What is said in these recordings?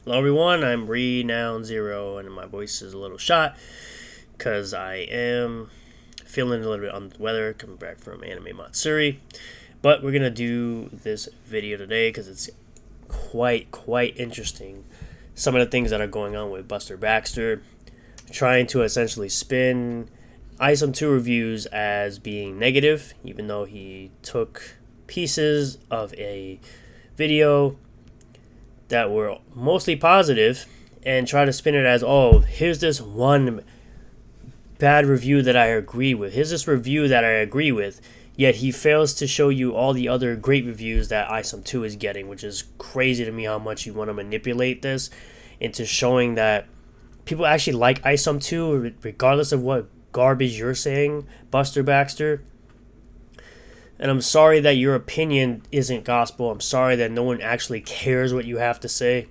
Hello everyone, I'm Renown Zero, and my voice is a little shot because I am feeling a little bit under the weather coming back from Anime Matsuri. But we're gonna do this video today because it's quite interesting. Some of the things that are going on with Baxter, trying to essentially spin ISOM 2 reviews as being negative, even though he took pieces of a video that were mostly positive and try to spin it as, oh, here's this one bad review that I agree with. Here's this review that I agree with. Yet he fails to show you all the other great reviews that ISOM 2 is getting, which is crazy to me how much you want to manipulate this into showing that people actually like ISOM 2 regardless of what garbage you're saying, Baxter. And I'm sorry that your opinion isn't gospel. I'm sorry that no one actually cares what you have to say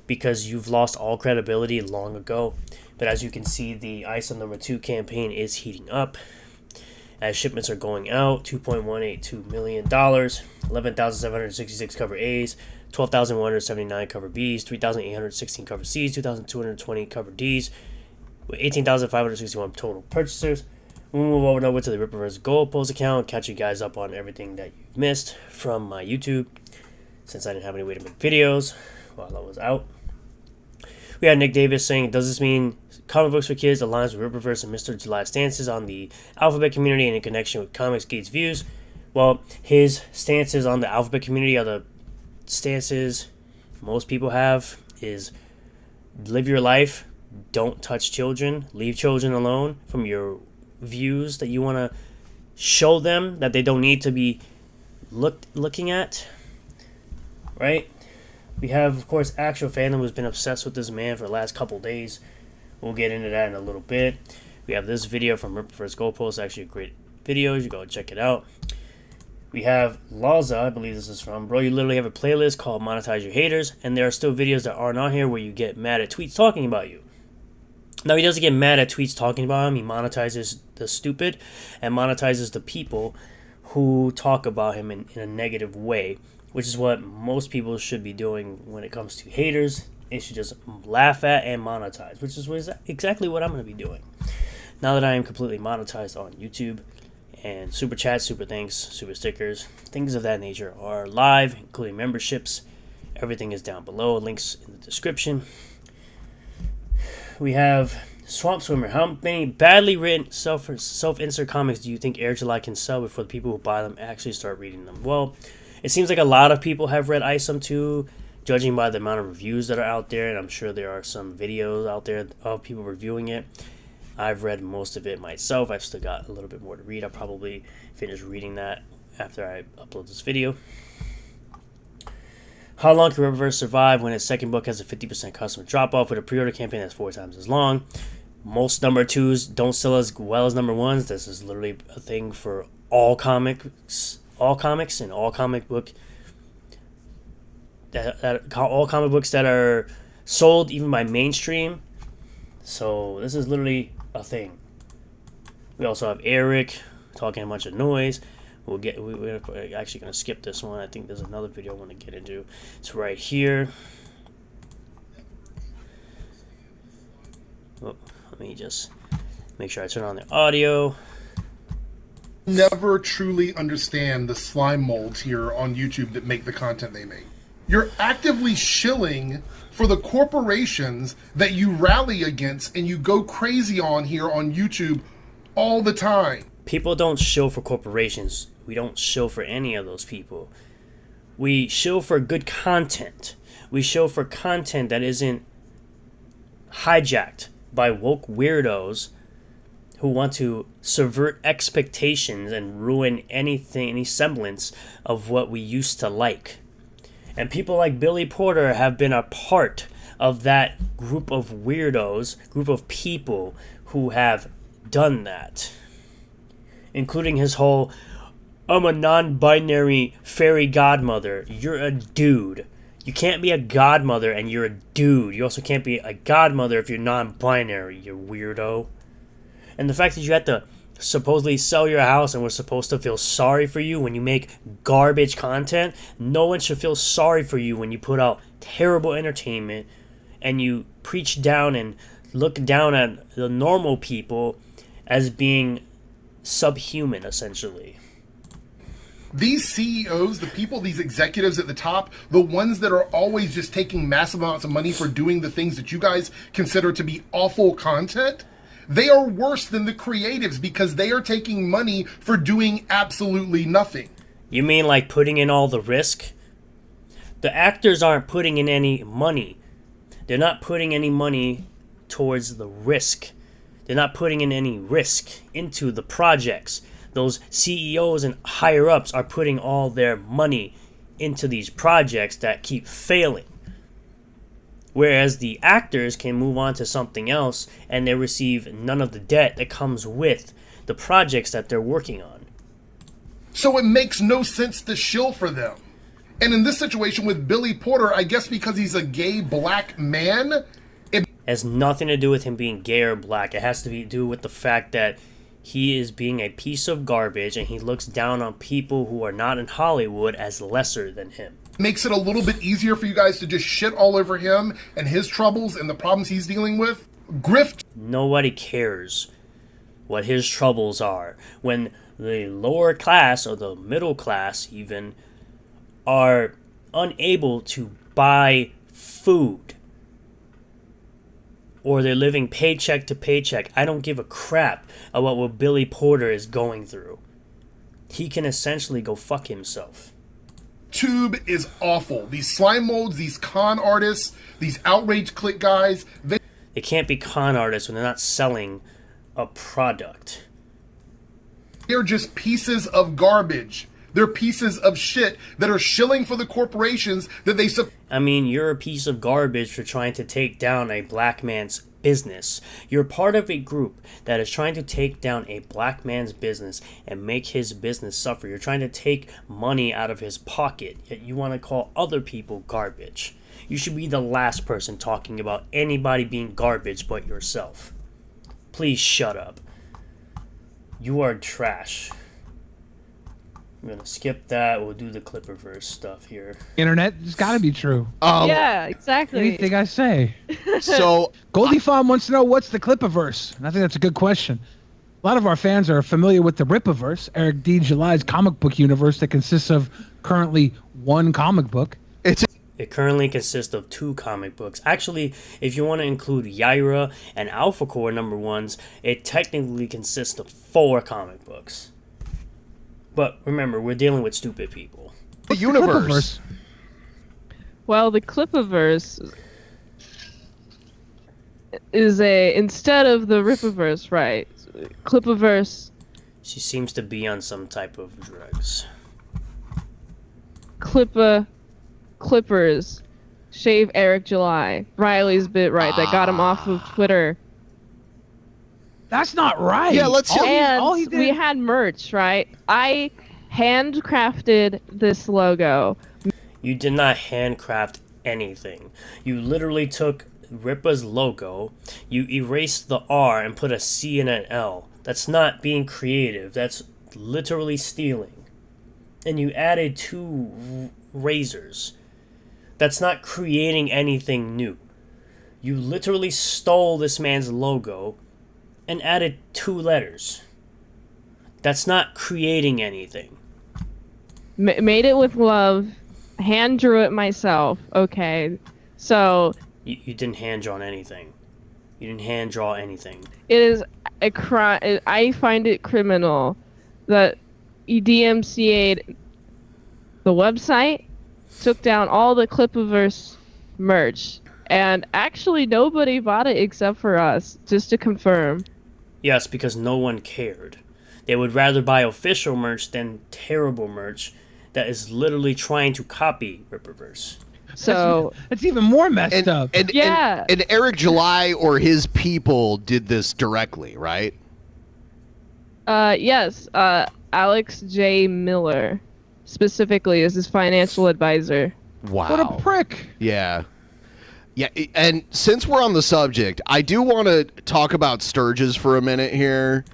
because you've lost all credibility long ago. But as you can see, the ISOM number 2 campaign is heating up as shipments are going out. $2.182 million, 11,766 cover A's, 12,179 cover B's, 3,816 cover C's, 2,220 cover D's, with 18,561 total purchasers. We'll move over to the Rippaverse Goalposts account, catch you guys up on everything that you've missed from my YouTube, since I didn't have any way to make videos while I was out. We had Nick Davis saying, does this mean comic books for kids aligns with Rippaverse and Mr. July's stances on the alphabet community and in connection with Comics Gate's views? Well, his stances on the alphabet community are the stances most people have, is live your life, don't touch children, leave children alone from your views that you want to show them that they don't need to be looking at, right? We have, of course, actual fandom who's been obsessed with this man for the last couple days. We'll get into that in a little bit. We have this video from Rippaverse Goalposts, actually a great video. You go check it out. We have Laza, I believe this is from. Bro, you literally have a playlist called Monetize Your Haters, and there are still videos that aren't on here where you get mad at tweets talking about you. Now, he doesn't get mad at tweets talking about him. He monetizes the stupid and monetizes the people who talk about him in a negative way, which is what most people should be doing when it comes to haters. They should just laugh at and monetize, which is exactly what I'm going to be doing. Now that I am completely monetized on YouTube, and super chats, super thanks, super stickers, things of that nature are live, including memberships. Everything is down below, links in the description. We have Swamp Swimmer. How many badly written self-insert comics do you think Air July can sell before the people who buy them actually start reading them? Well, it seems like a lot of people have read ISOM 2, judging by the amount of reviews that are out there, and I'm sure there are some videos out there of people reviewing it. I've read most of it myself. I've still got a little bit more to read. I'll probably finish reading that after I upload this video. How long can Rippaverse survive when its second book has a 50% customer drop-off with a pre-order campaign that's 4 times as long? Most number 2s don't sell as well as number 1s. This is literally a thing for all comics and all comic book all comic books that are sold even by mainstream. So this is literally a thing. We also have Eric talking a bunch of noise. We're actually going to skip this one. I think there's another video I want to get into. It's right here. Oh, let me just make sure I turn on the audio. Never truly understand the slime molds here on YouTube that make the content they make. You're actively shilling for the corporations that you rally against and you go crazy on here on YouTube all the time. People don't show for corporations. We don't show for any of those people. We show for good content. We show for content that isn't hijacked by woke weirdos who want to subvert expectations and ruin anything, any semblance of what we used to like. And people like Billy Porter have been a part of that group of weirdos, group of people who have done that. Including his whole, I'm a non-binary fairy godmother. You're a dude. You can't be a godmother and you're a dude. You also can't be a godmother if you're non-binary, you weirdo. And the fact that you had to supposedly sell your house and we're supposed to feel sorry for you when you make garbage content, no one should feel sorry for you when you put out terrible entertainment and you preach down and look down at the normal people as being subhuman, essentially. These CEOs, the people, these executives at the top, the ones that are always just taking massive amounts of money for doing the things that you guys consider to be awful content, they are worse than the creatives because they are taking money for doing absolutely nothing. You mean like putting in all the risk? The actors aren't putting in any money. They're not putting any money towards the risk. They're not putting in any risk into the projects. Those CEOs and higher-ups are putting all their money into these projects that keep failing. Whereas the actors can move on to something else and they receive none of the debt that comes with the projects that they're working on. So it makes no sense to shill for them. And in this situation with Billy Porter, I guess because he's a gay black man, it has nothing to do with him being gay or black. It has to do with the fact that he is being a piece of garbage and he looks down on people who are not in Hollywood as lesser than him. Makes it a little bit easier for you guys to just shit all over him and his troubles and the problems he's dealing with. Grift. Nobody cares what his troubles are when the lower class or the middle class even are unable to buy food, or they're living paycheck to paycheck. I don't give a crap about what Billy Porter is going through. He can essentially go fuck himself. Tube is awful. These slime molds, these con artists, these outrage click guys, they can't be con artists when they're not selling a product. They're just pieces of garbage. They're pieces of shit that are shilling for the corporations that they... I mean, you're a piece of garbage for trying to take down a black man's business. You're part of a group that is trying to take down a black man's business and make his business suffer. You're trying to take money out of his pocket, yet you want to call other people garbage. You should be the last person talking about anybody being garbage but yourself. Please shut up. You are trash. I'm going to skip that. We'll do the Clipperverse stuff here. Internet, it's got to be true. Yeah, exactly. Anything I say. So, Goldie Farm wants to know, what's the Clipperverse? And I think that's a good question. A lot of our fans are familiar with the Rippaverse, Eric D. July's comic book universe that consists of currently one comic book. It currently consists of 2 comic books. Actually, if you want to include Yaira and Alpha Core #1s, it technically consists of 4 comic books. But remember, we're dealing with stupid people. The universe. Well, the Clippaverse is instead of the Rippaverse, right? Clippaverse. She seems to be on some type of drugs. Clippers. Shave Eric July. Riley's bit right. That got him off of Twitter. That's not right. Yeah, let's hear. And we had merch, right? I handcrafted this logo. You did not handcraft anything. You literally took Rippa's logo, you erased the R and put a C and an L. That's not being creative. That's literally stealing. And you added 2 razors. That's not creating anything new. You literally stole this man's logo and added 2 letters. That's not creating anything. Made it with love. Hand drew it myself. Okay. So... You didn't hand draw anything. You didn't hand draw anything. It is a crime. I find it criminal that you DMCA'd the website, took down all the Clippaverse merch, and actually nobody bought it except for us, just to confirm. Yes, because no one cared. They would rather buy official merch than terrible merch that is literally trying to copy Rippaverse. So it's even more messed up. And Eric July or his people did this directly, right? Yes. Alex J. Miller specifically is his financial advisor. Wow. What a prick. Yeah. Yeah, and since we're on the subject, I do want to talk about Sturgis for a minute here.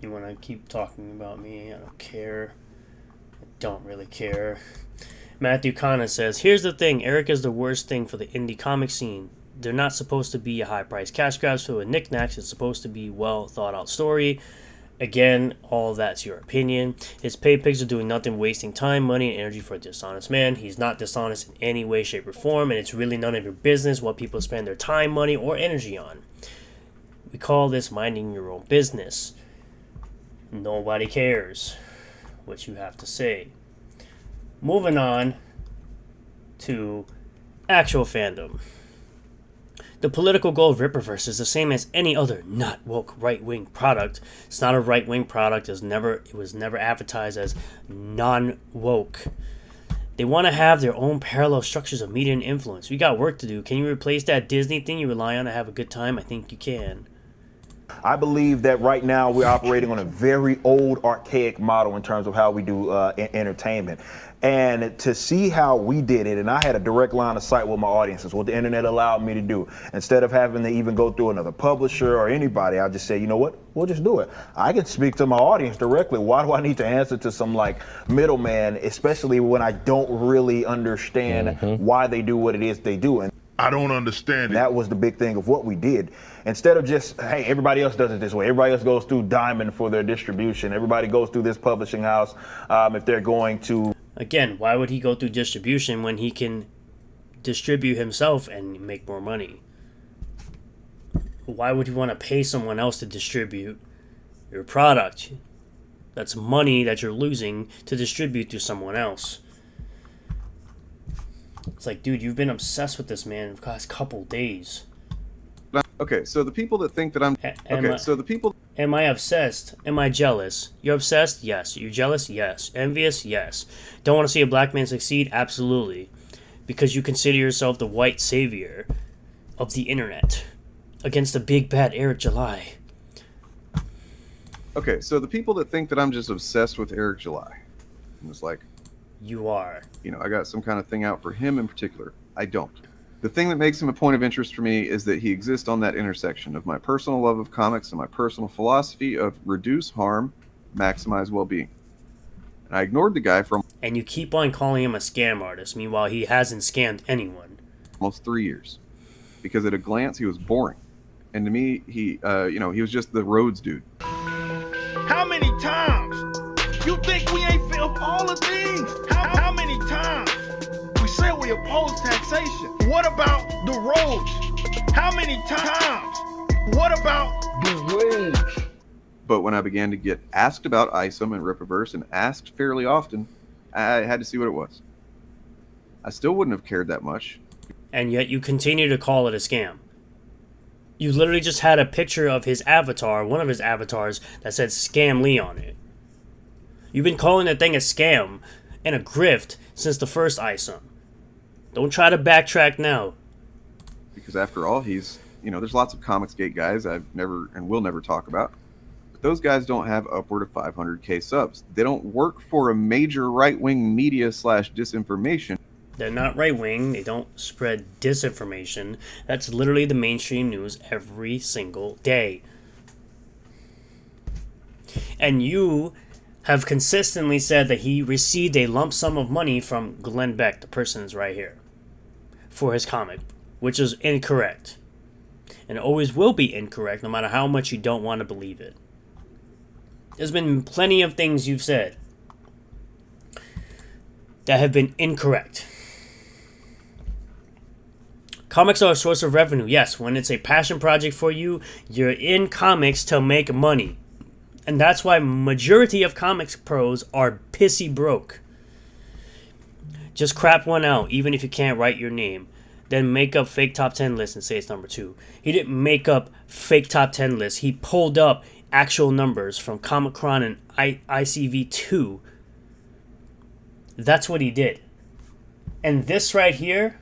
You want to keep talking about me? I don't care. I don't really care. Matthew Connor says, here's the thing. Eric is the worst thing for the indie comic scene. they're not supposed to be a high price cash grabs for knickknacks. It's supposed to be well thought out story. Again, all that's your opinion. His paid pics are doing nothing, wasting time, money, and energy for a dishonest man. He's not dishonest in any way, shape, or form, and it's really none of your business what people spend their time, money, or energy on. We call this minding your own business. Nobody cares what you have to say. Moving on to actual fandom. The political goal of Rippaverse is the same as any other not woke right-wing product. It's not a right-wing product. It was never advertised as non-woke. They want to have their own parallel structures of media and influence. We got work to do. Can you replace that Disney thing you rely on to have a good time? I think you can. I believe that right now we're operating on a very old, archaic model in terms of how we do entertainment. And to see how we did it, and I had a direct line of sight with my audiences, what the internet allowed me to do. Instead of having to even go through another publisher or anybody, I just say, you know what, we'll just do it. I can speak to my audience directly. Why do I need to answer to some like middleman, especially when I don't really understand why they do what it is they do? And I don't understand it. that was the big thing of what we did. Instead of just, hey, everybody else does it this way. Everybody else goes through Diamond for their distribution. Everybody goes through this publishing house if they're going to. Again, why would he go through distribution when he can distribute himself and make more money? Why would you want to pay someone else to distribute your product? That's money that you're losing to distribute to someone else. It's like, dude, you've been obsessed with this man for the last couple days. Okay, so the people that think that I'm... Am I obsessed? Am I jealous? You're obsessed? Yes. You're jealous? Yes. Envious? Yes. Don't want to see a black man succeed? Absolutely. Because you consider yourself the white savior of the internet against the big bad Eric July. Okay, so the people that think that I'm just obsessed with Eric July, I'm just like... You are. You know, I got some kind of thing out for him in particular. I don't. The thing that makes him a point of interest for me is that he exists on that intersection of my personal love of comics and my personal philosophy of reduce harm, maximize well-being. And I ignored the guy for And you keep on calling him a scam artist, meanwhile he hasn't scammed anyone. almost 3 years. Because at a glance, he was boring. And to me, he was just the Rhodes dude. How many times? You think we ain't felt all the things? How many times? We said we oppose taxation. What about the roads? How many times? What about the roads? But when I began to get asked about ISOM and Rippaverse, and asked fairly often, I had to see what it was. I still wouldn't have cared that much. And yet you continue to call it a scam. You literally just had a picture of his avatar, one of his avatars, that said Scam Lee on it. You've been calling that thing a scam and a grift since the first ISOM. Don't try to backtrack now. Because after all, he's, there's lots of Comicsgate guys I've never and will never talk about. But those guys don't have upward of 500K subs. They don't work for a major right-wing media / disinformation. They're not right-wing. They don't spread disinformation. That's literally the mainstream news every single day. And you have consistently said that he received a lump sum of money from Glenn Beck, the person is right here, for his comic, which is incorrect. And it always will be incorrect, no matter how much you don't want to believe it. There's been plenty of things you've said that have been incorrect. Comics are a source of revenue. Yes, when it's a passion project for you, you're in comics to make money. And that's why majority of comics pros are pissy broke. Just crap one out, even if you can't write your name. Then make up fake top 10 lists and say it's number 2. He didn't make up fake top 10 lists. He pulled up actual numbers from Comic-Con and ICV2. That's what he did. And this right here,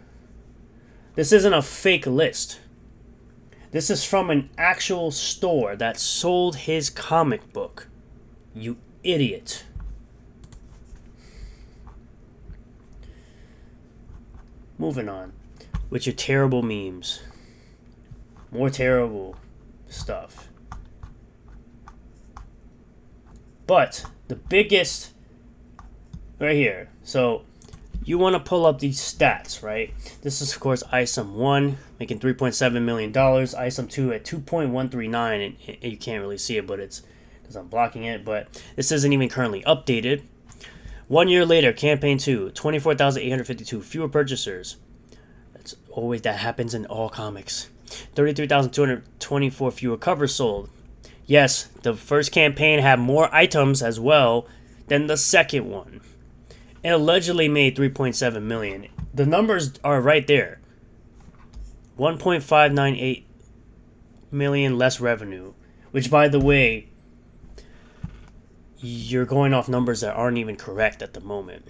this isn't a fake list. This is from an actual store that sold his comic book. You idiot. Moving on with your terrible memes. More terrible stuff. But the biggest right here. So you want to pull up these stats, right? This is, of course, ISOM 1 making $3.7 million, ISOM 2 at 2.139, and you can't really see it, but it's because I'm blocking it, but this isn't even currently updated. 1 year later, campaign 2, 24,852 fewer purchasers. That happens in all comics. 33,224 fewer covers sold. Yes, the first campaign had more items as well than the second one. It allegedly made 3.7 million. The numbers are right there. 1.598 million less revenue, which, by the way, you're going off numbers that aren't even correct at the moment.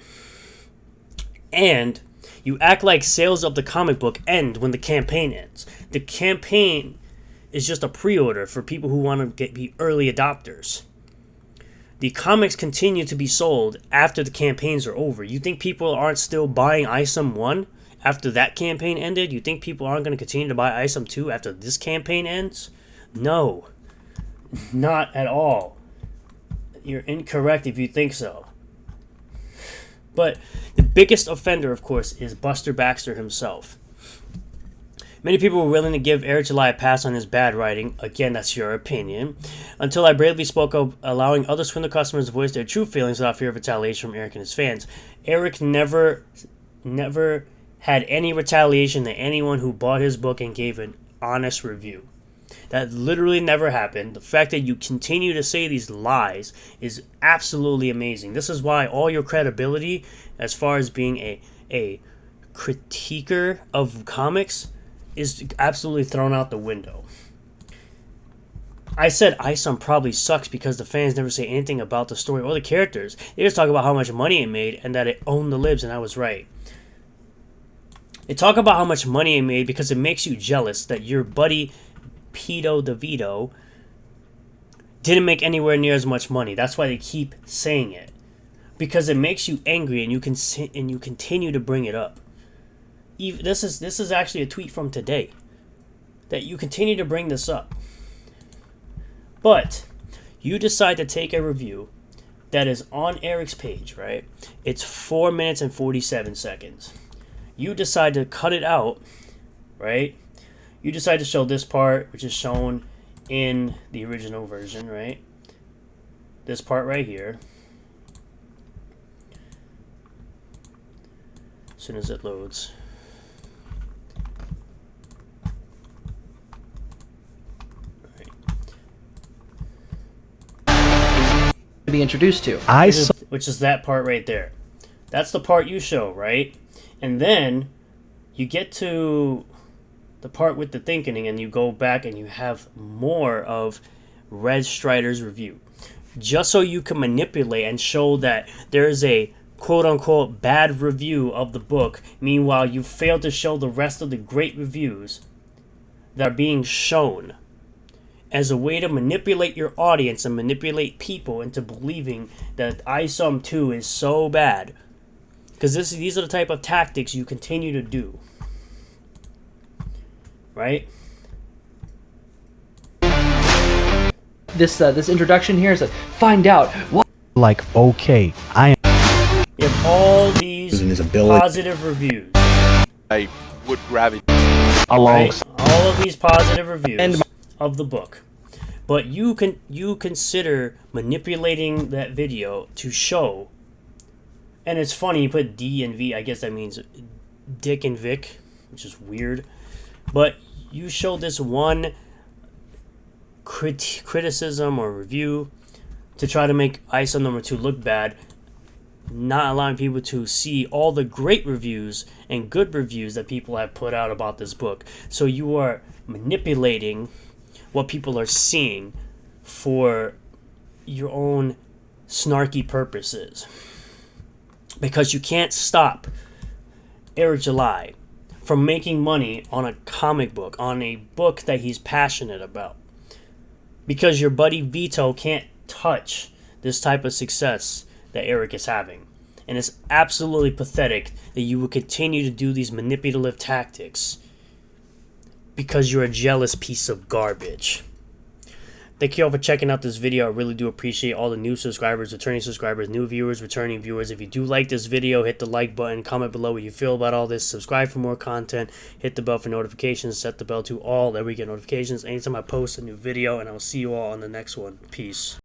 And you act like sales of the comic book end when the campaign ends. The campaign is just a pre-order for people who want to be early adopters. The comics continue to be sold after the campaigns are over. You think people aren't still buying ISOM 1 after that campaign ended? You think people aren't going to continue to buy ISOM 2 after this campaign ends? No. Not at all. You're incorrect if you think so. But the biggest offender, of course, is Baxter himself. Many people were willing to give Eric July a pass on his bad writing. Again, that's your opinion. Until I bravely spoke of allowing other Swindler customers to voice their true feelings without fear of retaliation from Eric and his fans. Eric never had any retaliation to anyone who bought his book and gave an honest review. That literally never happened. The fact that you continue to say these lies is absolutely amazing. This is why all your credibility as far as being a critiquer of comics is absolutely thrown out the window. I said ISOM probably sucks because the fans never say anything about the story or the characters. They just talk about how much money it made and that it owned the libs, and I was right. They talk about how much money it made because it makes you jealous that your buddy Pito DeVito didn't make anywhere near as much money. That's why they keep saying it. Because it makes you angry and you continue to bring it up. This is actually a tweet from today. That you continue to bring this up. But you decide to take a review that is on Eric's page, right? It's 4 minutes and 47 seconds. You decide to cut it out, right? You decide to show this part, which is shown in the original version, right? This part right here. As soon as it loads. To be introduced to. Which is that part right there. That's the part you show, right? And then you get to the part with the thinking and you go back and you have more of Red Strider's review. Just so you can manipulate and show that there's a quote-unquote bad review of the book. Meanwhile, you fail to show the rest of the great reviews that are being shown as a way to manipulate your audience and manipulate people into believing that ISOM 2 is so bad. Because these are the type of tactics you continue to do. Right? This introduction here is a find out what. Like, okay, I am. You have all these positive reviews. I would grab it. Right? All of these positive reviews of the book. But you consider manipulating that video to show. And it's funny, you put D and V, I guess that means Dick and Vic, which is weird. But you show this one criticism or review to try to make ISOM number 2 look bad, not allowing people to see all the great reviews and good reviews that people have put out about this book. So you are manipulating what people are seeing for your own snarky purposes. Because you can't stop Eric July from making money on a comic book, on a book that he's passionate about. Because your buddy Vito can't touch this type of success that Eric is having. And it's absolutely pathetic that you will continue to do these manipulative tactics because you're a jealous piece of garbage. Thank you all for checking out this video. I really do appreciate all the new subscribers, returning subscribers, new viewers, returning viewers. If you do like this video, hit the like button, comment below what you feel about all this, subscribe for more content, hit the bell for notifications, set the bell to all that we get notifications anytime I post a new video, and I'll see you all on the next one. Peace.